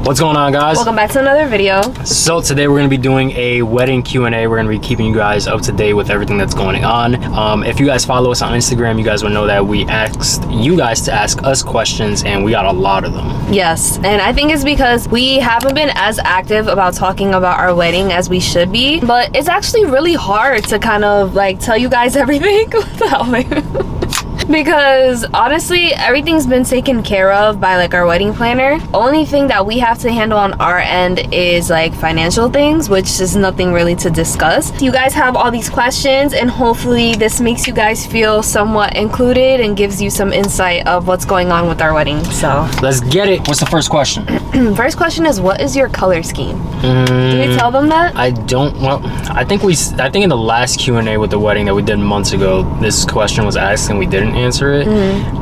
What's going on, guys? Welcome back to another video. So today we're going to be doing a wedding Q&A. We're going to be keeping you guys up to date with everything that's going on. If you guys follow us on Instagram, you guys will know that we asked you guys to ask us questions, and we got a lot of them. Yes, and I think it's because we haven't been as active about talking about our wedding as we should be, but it's actually really hard to kind of like tell you guys everything because honestly everything's been taken care of by like our wedding planner. Only thing that we have to handle on our end is like financial things, which is nothing really to discuss. You guys have all these questions, and hopefully this makes you guys feel somewhat included and gives you some insight of what's going on with our wedding. So let's get it. What's the first question? First question is, what is your color scheme? Did we tell them that? I don't. Well, I think in the last Q&A with the wedding that we did months ago, this question was asked and we didn't answer it.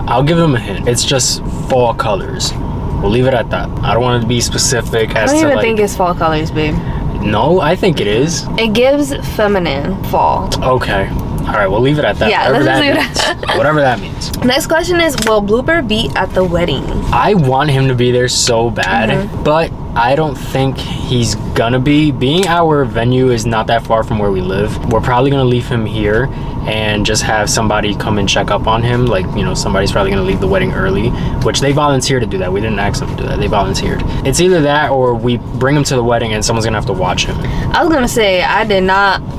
I'll give them a hint. It's just fall colors. We'll leave it at that. I don't want to be specific as to I don't even think it's fall colors, babe. No, I think it is. It gives feminine fall. Okay. All right, we'll leave it at that. Yeah, whatever let's that leave it means. at that. Whatever that means. Next question is, will Blooper be at the wedding? I want him to be there so bad, but I don't think he's gonna be. Being our venue is not that far from where we live, we're probably gonna leave him here and just have somebody come and check up on him. Like, you know, somebody's probably gonna leave the wedding early, which they volunteered to do that. We didn't ask them to do that. They volunteered. It's either that or we bring him to the wedding and someone's gonna have to watch him. I was gonna say,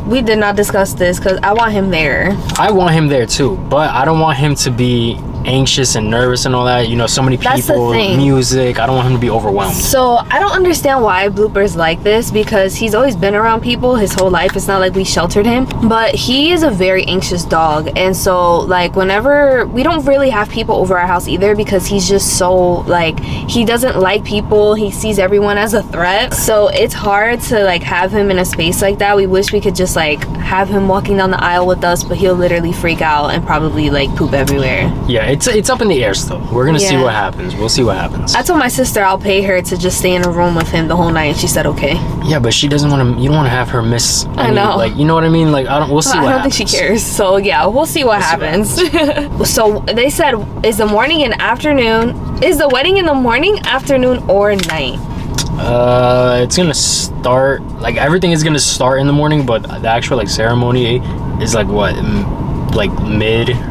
we did not discuss this because I want him there. I want him there too, but I don't want him to be anxious and nervous and all that. You know, so many people, music. I don't want him to be overwhelmed. So I don't understand why Blooper's like this, because he's always been around people his whole life. It's not like we sheltered him, but he is a very anxious dog. And so like whenever we don't really have people over our house either, because he's just so like, he doesn't like people. He sees everyone as a threat. So it's hard to like have him in a space like that. We wish we could just like have him walking down the aisle with us, but he'll literally freak out and probably like poop everywhere. Yeah, it's up in the air still. We're gonna see what happens. We'll see what happens. I told my sister I'll pay her to just stay in a room with him the whole night, and she said okay. Yeah, but she doesn't want to. You don't want to have her miss. I know. Like, you know what I mean? Like, we'll see what happens. I don't think she cares. So yeah, we'll see what happens. So they said, is the wedding in the morning, afternoon, or night? It's gonna start, like, everything is gonna start in the morning, but the actual like ceremony is like what, like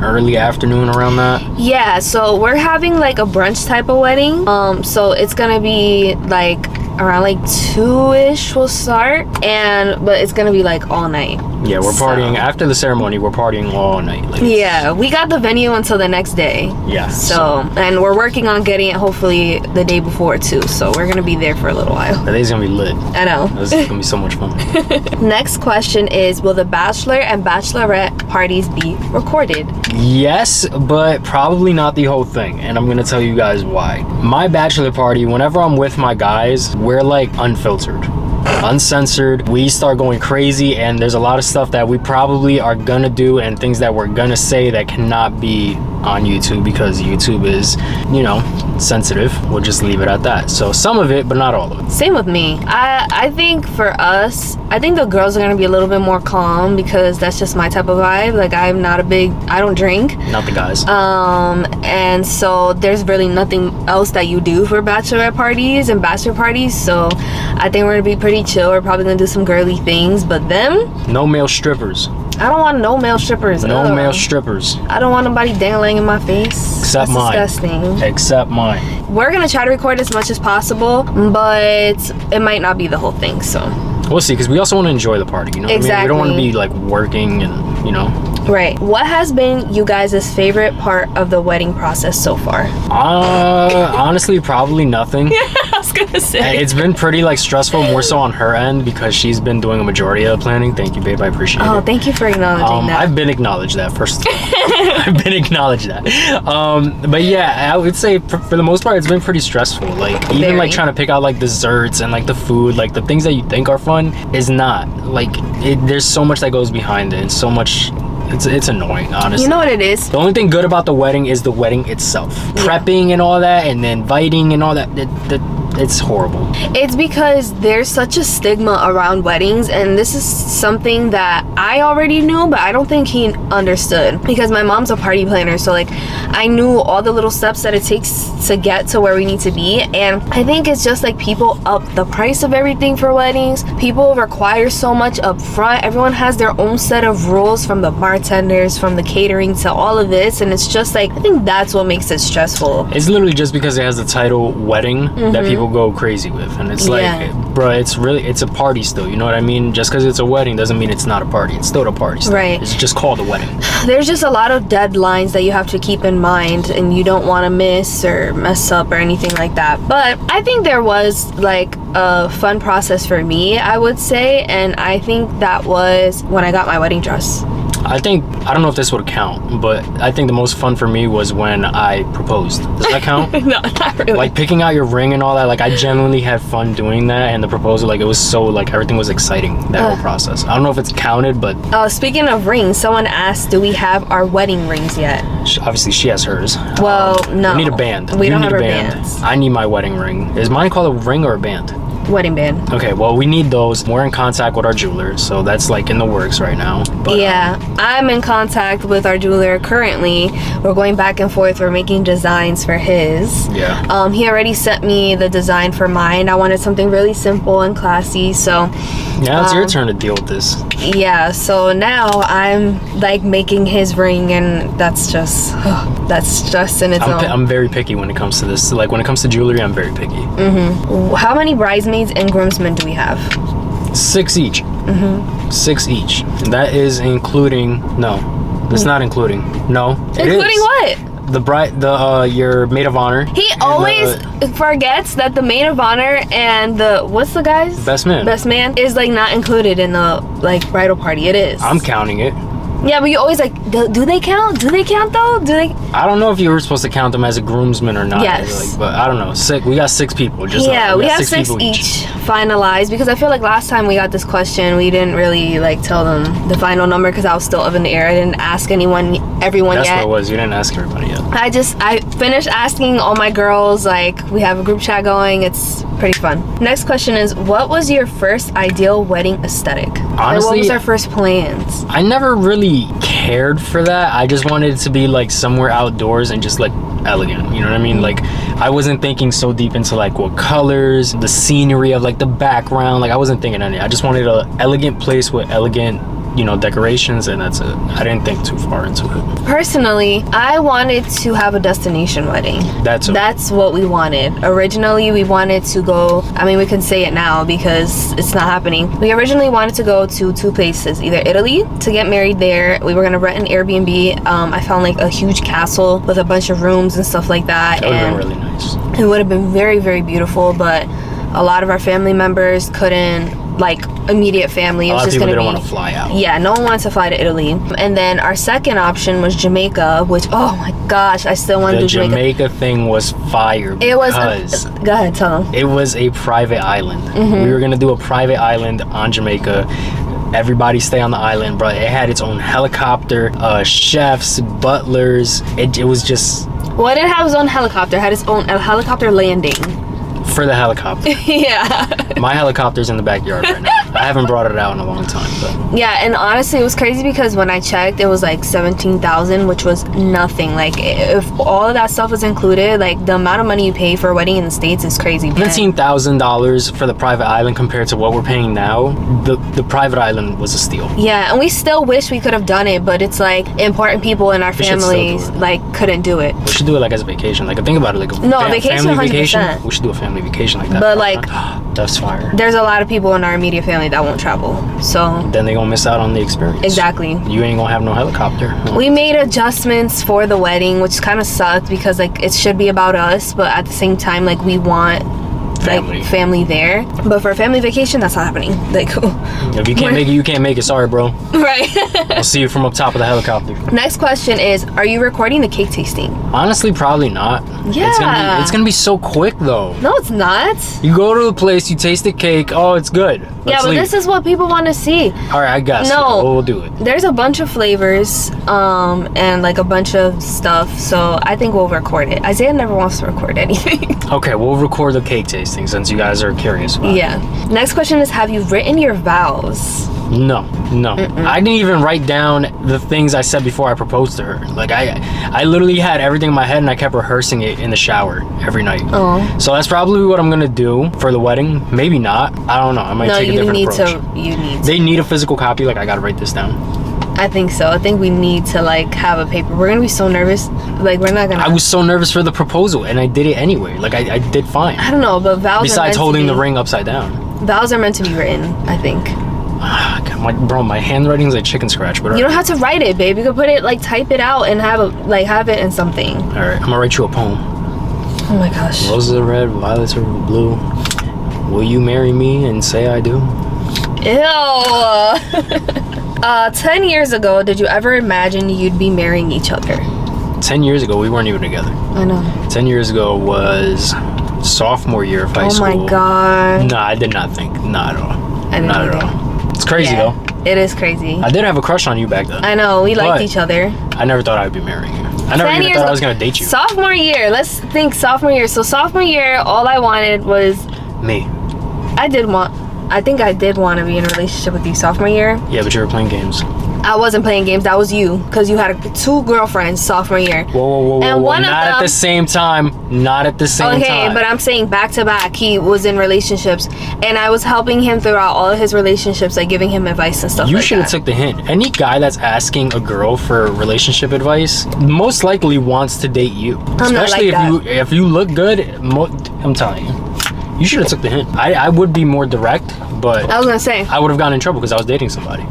early afternoon, around that. Yeah, so we're having like a brunch type of wedding. So it's gonna be like around like 2-ish we'll start, but it's gonna be like all night. Yeah, we're partying after the ceremony. We're partying all night. Like, yeah, we got the venue until the next day. Yeah. So and we're working on getting it hopefully the day before too. So we're gonna be there for a little while. That day's gonna be lit. I know. This is gonna be so much fun. Next question is, will the bachelor and bachelorette parties be recorded? Yes, but probably not the whole thing, and I'm gonna tell you guys why. My bachelor party, whenever I'm with my guys, we're like unfiltered, uncensored. We start going crazy, and there's a lot of stuff that we probably are gonna do and things that we're gonna say that cannot be on YouTube, because YouTube is, you know, sensitive. We'll just leave it at that. So some of it, but not all of it. Same with me. I think for us, I think the girls are gonna be a little bit more calm, because that's just my type of vibe. Like, I don't drink. Not the guys. And so there's really nothing else that you do for bachelorette parties and bachelor parties. So I think we're gonna be pretty chill. We're probably gonna do some girly things, but them, no male strippers. I don't want no male strippers. No male strippers. I don't want nobody dangling in my face. Except mine. Disgusting. Except mine. We're gonna try to record as much as possible, but it might not be the whole thing, so we'll see, because we also want to enjoy the party, you know what I mean? We don't want to be like working and, you know. Right. What has been you guys' favorite part of the wedding process so far? Honestly, probably nothing. Yeah, I was gonna say. It's been pretty like stressful, more so on her end, because she's been doing a majority of the planning. Thank you, babe. I appreciate it. Oh, thank you for acknowledging that. I've been acknowledged that, first of all. I've been acknowledged that. But yeah, I would say for the most part, it's been pretty stressful. Like, even like trying to pick out like desserts and like the food, like the things that you think are fun is not. Like, there's so much that goes behind it, and so much. It's annoying, honestly. You know what it is? The only thing good about the wedding is the wedding itself. Yeah. Prepping and all that, and then inviting and all that. it's horrible. It's because there's such a stigma around weddings, and this is something that I already knew, but I don't think he understood, because my mom's a party planner, so like I knew all the little steps that it takes to get to where we need to be. And I think it's just like people up the price of everything for weddings. People require so much up front. Everyone has their own set of rules, from the bartenders, from the catering, to all of this, and it's just like, I think that's what makes it stressful. It's literally just because it has the title wedding that people go crazy with, and it's like, bro, it's a party still, you know what I mean? Just because it's a wedding doesn't mean it's not a party. It's still a party still. Right. It's just called a wedding. There's just a lot of deadlines that you have to keep in mind, and you don't want to miss or mess up or anything like that. But I think there was like a fun process for me, I would say, and I think that was when I got my wedding dress. I don't know if this would count, but I think the most fun for me was when I proposed. Does that count? No, not really. Like picking out your ring and all that, like I genuinely had fun doing that, and the proposal, like it was so, like everything was exciting, that whole process. I don't know if it's counted, but... Speaking of rings, someone asked, do we have our wedding rings yet? Obviously she has hers. Well, no. We need a band. We don't need have a our band. bands. I need my wedding ring. Is mine called a ring or a band? Wedding band. Okay, well, we need those. We're in contact with our jeweler, so that's like in the works right now. But, yeah, I'm in contact with our jeweler currently. We're going back and forth. We're making designs for his. Yeah. He already sent me the design for mine. I wanted something really simple and classy, so... Yeah, it's your turn to deal with this. Yeah, so now I'm like making his ring, and that's just in its own. I'm very picky when it comes to this. Like when it comes to jewelry, I'm very picky. How many bridesmaids and groomsmen do we have? 6 each. 6 each. And that is including... No, that's not including. No, it Including is. what? The bride, your maid of honor. He always forgets that the maid of honor and what's the guy's? Best man. Best man is like not included in the like bridal party. It is. I'm counting it. Yeah, but you always like, do they count? Do they count though? Do they? I don't know if you were supposed to count them as a groomsman or not. Yes. Like, but I don't know. We got 6 people. Yeah, we have 6 people each finalized, because I feel like last time we got this question, we didn't really like tell them the final number because I was still up in the air. I didn't ask everyone That's yet. what it was. You didn't ask everybody yet. I finished asking all my girls. Like, we have a group chat going. It's pretty fun. Next question is, what was your first ideal wedding aesthetic? Honestly, what was our first plans? I never really cared for that. I just wanted it to be like somewhere outdoors and just like elegant, you know what I mean? Like I wasn't thinking so deep into like what colors, the scenery of like the background. Like I wasn't thinking any. I just wanted an elegant place with elegant, you know, decorations, and that's it. I didn't think too far into it. Personally, I wanted to have a destination wedding. That's what we wanted. Originally, we wanted to go, I mean, we can say it now because it's not happening. We originally wanted to go to 2 places, either Italy to get married there. We were gonna rent an Airbnb. I found like a huge castle with a bunch of rooms and stuff like that. That would have been really nice. It would have been very, very beautiful, but a lot of our family members couldn't, like immediate family. It was just gonna be. A lot of people didn't want to fly out. Yeah, no one wanted to fly to Italy. And then our second option was Jamaica, which, oh my gosh, I still want to do Jamaica. The Jamaica thing was fire. It was. Go ahead, tell them. It was a private island. We were gonna do a private island on Jamaica. Everybody stay on the island, bro. It had its own helicopter, chefs, butlers. It was just. Well, it didn't have its own helicopter. It had its own helicopter landing. For the helicopter. Yeah. My helicopter's in the backyard right now. I haven't brought it out in a long time, but yeah. And honestly, it was crazy because when I checked, it was like 17,000, which was nothing. Like if all of that stuff was included, like the amount of money you pay for a wedding in the States is crazy. $17,000 for the private island compared to what we're paying now. The private island was a steal. Yeah, and we still wish we could have done it, but it's like important people in our families like couldn't do it. We should do it like as a vacation. Like think about it, like a vacation, family 100%. Vacation. We should do a family vacation like that. But like that's fire. There's a lot of people in our immediate family that won't travel, so then they gonna miss out on the experience. Exactly. You ain't gonna have no helicopter. We made adjustments for the wedding, which kind of sucked because like it should be about us, but at the same time like we want family there. But for a family vacation, that's not happening. Like if you can't make it, you can't make it. Sorry, bro. Right. I'll see you from up top of the helicopter. Next question is, are you recording the cake tasting? Honestly, probably not. Yeah. It's gonna be so quick though. No, it's not. You go to the place, you taste the cake. Oh, it's good. Let's leave. This is what people want to see. All right, I guess. No, we'll do it. There's a bunch of flavors, and like a bunch of stuff. So I think we'll record it. Isaiah never wants to record anything. Okay, we'll record the cake tasting. these things since you guys are curious about it. Yeah. Next question is, have you written your vows? No. I didn't even write down the things I said before I proposed to her. Like I literally had everything in my head and I kept rehearsing it in the shower every night. Oh. So that's probably what I'm gonna do for the wedding. Maybe not. I don't know. I might take a different approach. You need to. They need a physical copy. Like I gotta write this down. I think so. I think we need to like have a paper. We're gonna be so nervous. Like we're not gonna. I was so nervous for the proposal and I did it anyway. Like I did fine. I don't know, but vows. Besides holding the ring upside down. Vows are meant to be written, I think. God, my handwriting's like chicken scratch. But you don't have to write it, babe. You can put it, like, type it out and have it in something. All right, I'm gonna write you a poem. Oh my gosh. Roses are red, violets are blue. Will you marry me and say I do? Ew. 10 years ago, did you ever imagine you'd be marrying each other? 10 years ago, we weren't even together. I know. 10 years ago was sophomore year of high school. Oh my god. No, I did not think. Not at all. I didn't Not either. at all. It's crazy though. It is crazy. I did have a crush on you back then. I know. We liked But each other. I never thought I'd be marrying you. I never even thought I was gonna date you. Sophomore year. Let's think sophomore year. So sophomore year, all I wanted was... Me. I think I did want to be in a relationship with you sophomore year. Yeah, but you were playing games. I wasn't playing games. That was you, because you had 2 girlfriends sophomore year. Whoa. And one of Not them, at the same time. Not at the same time. Okay, but I'm saying back to back, he was in relationships, and I was helping him throughout all of his relationships, like giving him advice and stuff You like should have that. took the hint. Any guy that's asking a girl for relationship advice most likely wants to date you. I'm not Especially like if you look good. I'm telling you. You should have took the hint. I would be more direct, but I was gonna say, I would have gotten in trouble because I was dating somebody.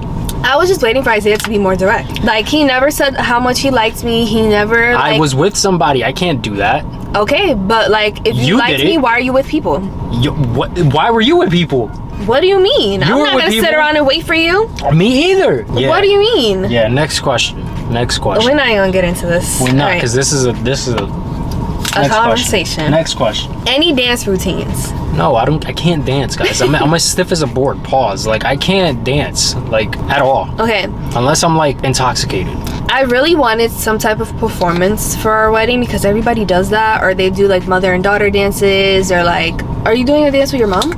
I was just waiting for Isaiah to be more direct. Like, he never said how much he liked me. He never, like... I was with somebody. I can't do that. Okay, but, like, if you liked me, why are you with people? Why were you with people? What do you mean? I'm were not with gonna sit people? around and wait for you. Me either. Yeah. What do you mean? Yeah, next question. Next question. We're not even gonna get into this. We're not, All right. because this is a next conversation. Question. Next question. Any dance routines? No, I can't dance, guys. I'm as stiff as a board. Pause. Like, I can't dance, like, at all. Okay. Unless I'm, like, intoxicated. I really wanted some type of performance for our wedding because everybody does that, or they do, like, mother and daughter dances, or, like... Are you doing a dance with your mom?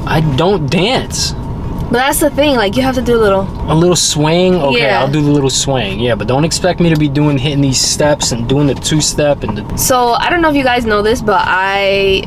I don't dance. But that's the thing, like, you have to do a little swing? Okay, Yeah. I'll do the little swing. Yeah, but don't expect me to be hitting these steps and doing the 2-step and the... So, I don't know if you guys know this, but I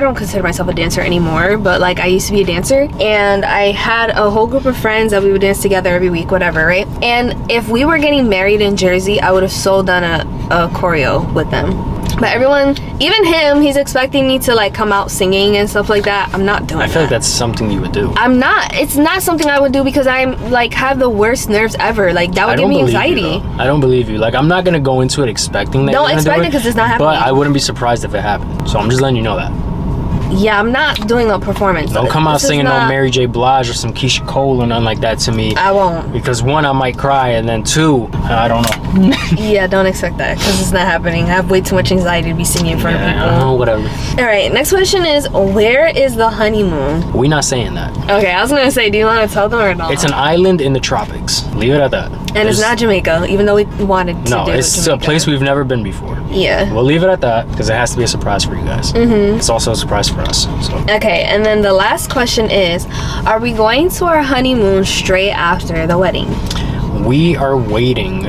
don't consider myself a dancer anymore, but, like, I used to be a dancer, and I had a whole group of friends that we would dance together every week, whatever, right? And if we were getting married in Jersey, I would have so done a choreo with them. But everyone, even him, he's expecting me to, like, come out singing and stuff like that. I'm not doing that. I feel like that's something you would do. I'm not. It's not something I would do because I'm, like, have the worst nerves ever. Like, that would give me anxiety. I don't believe you. Like, I'm not going to go into it expecting that Don't you're gonna expect do it because it's not happening. But I wouldn't be surprised if it happened. So I'm just letting you know that. Yeah, I'm not doing a performance. Don't come out This is singing not- no Mary J. Blige or some Keisha Cole or nothing like that to me. I won't. Because 1, I might cry, and then 2, I don't know. Yeah, don't expect that because it's not happening. I have way too much anxiety to be singing in front of people. Whatever. All right, next question is, where is the honeymoon? We're not saying that. Okay, I was gonna say, do you want to tell them or not? It's an island in the tropics. Leave it at that. And it's not Jamaica, even though we wanted to No, do it's Jamaica. a place we've never been before. Yeah. We'll leave it at that because it has to be a surprise for you guys. Mm-hmm. It's also a surprise for us. So. Okay, and then the last question is, are we going to our honeymoon straight after the wedding? We are waiting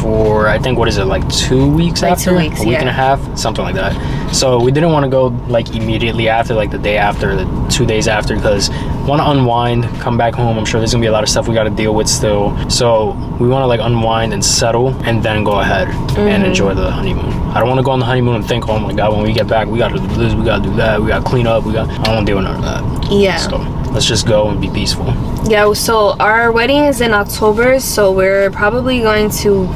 for, I think, what is it, like 2 weeks Like after? 2 weeks, a week yeah. and a half, something like that. So we didn't want to go like immediately after, like the day after, the 2 days after, because want to unwind, come back home. I'm sure there's gonna be a lot of stuff we got to deal with still. So we want to like unwind and settle, and then go ahead and enjoy the honeymoon. I don't want to go on the honeymoon and think, oh my God, when we get back, we got to do this, we got to do that, we got to clean up, I don't want to deal with none of that. Yeah. So let's just go and be peaceful. Yeah, so our wedding is in October, so we're probably going to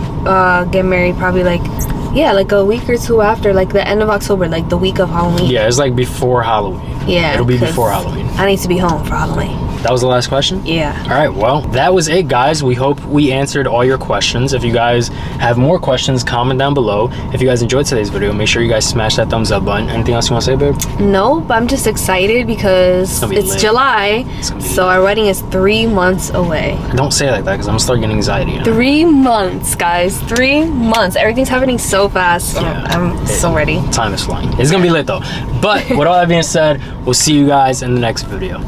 get married probably like a week or 2 after, like the end of October, like the week of Halloween. Yeah, it's like before Halloween. Yeah, It'll be 'cause before Halloween. I need to be home for Halloween. That was the last question? Yeah. All right, well, that was it, guys. We hope we answered all your questions. If you guys have more questions, comment down below. If you guys enjoyed today's video, make sure you guys smash that thumbs up button. Anything else you want to say, babe? Nope, I'm just excited because it's July, so our wedding is 3 months away. Don't say it like that because I'm gonna start getting anxiety. 3 months, guys. 3 months. Everything's happening so fast. Yeah. I'm so ready. Time is flying. It's gonna be lit though. But with all that being said, we'll see you guys in the next video.